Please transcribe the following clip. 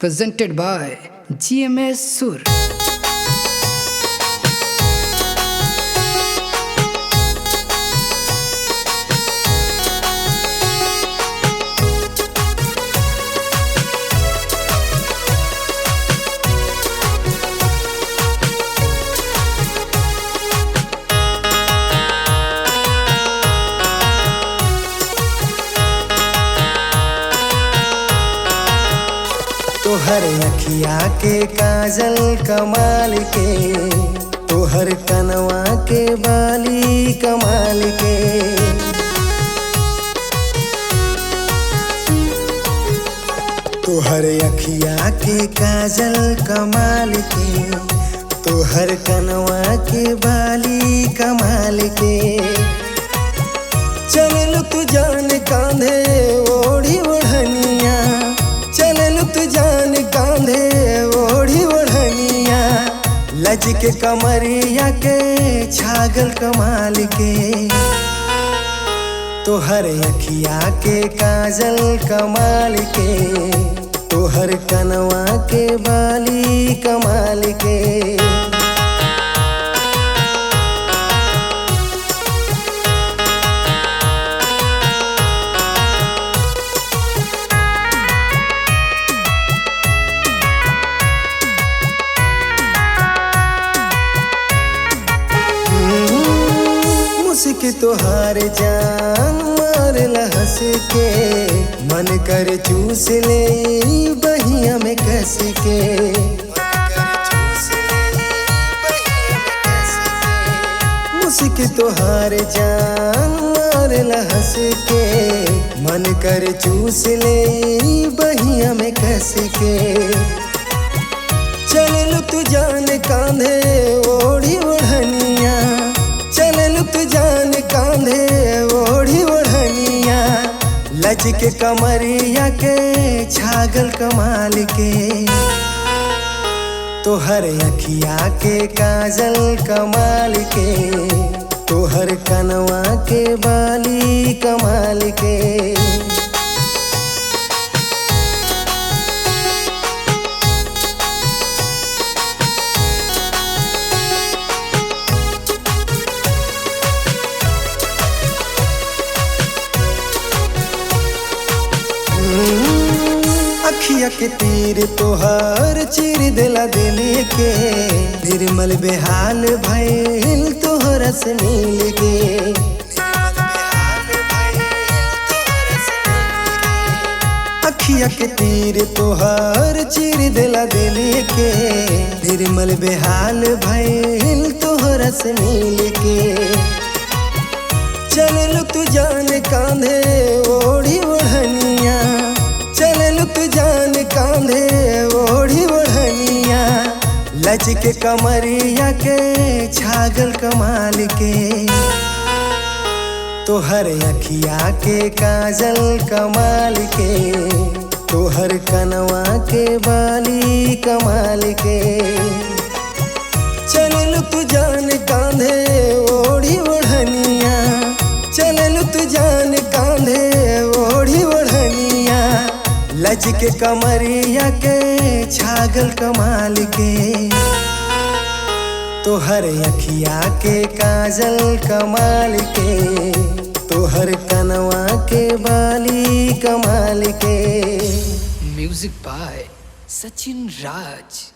presented by GMS Sur. तोहर अखिया के काजल कमाल के, तोहर कनवा के बाली कमाल के। तोहर अखिया के काजल कमाल के, तोहर कनवा के बाली कमाल के। चलल तू जान कांधे ओढ़ी ओढ़निया, चलल तू जान कांधे ओढ़ी ओढ़निया। लज के कमरिया के छागल कमाल के, तोहर अखिया के काजल कमाल के, तोहर कनवा के बाली कमाल के। मुस्की तोहार जान मारल हंस के, मन कर चूस ले बहिया में कस के। मुस्की तोहार जान मारल हंस के, मन कर चूस ले बहिया में कस के। चलल तू जान कांधे ओढ़ी ओढ़निया, चलल तू जान कांधे ओढ़ी ओढ़निया। लज के कमरिया के छागल कमाल के, तोहर अखिया के काजल कमाल के, तोहर कनवा के बाली कमाल के। अखिया के तीर तोहर चीर दिला दिल के, निर्मल बेहाल भइल तोहरा से मिल के। अखिया के तीर तोहर चीर दिला दिल के, निर्मल बेहाल भइल तोहरा से मिल के। चलल तू जान कांधे ओढ़ी ओढ़निया, चलल तू जान कांधे ओढ़ी ओढ़निया। लज के कमरिया के छागल कमाल के, तोहर अखिया के काजल कमाल के, तोहर कनवा के बाली कमाल के। चलल तू जान कांधे ओढ़ी ओढ़निया, चलल तू जान कांधे ओढ़ी ओढ़निया। लज के कमरिया के छागल कमाल के, तोहर अखिया के काजल कमाल के, तोहर कनवा के बाली कमाल के। Music by Sachin Raj.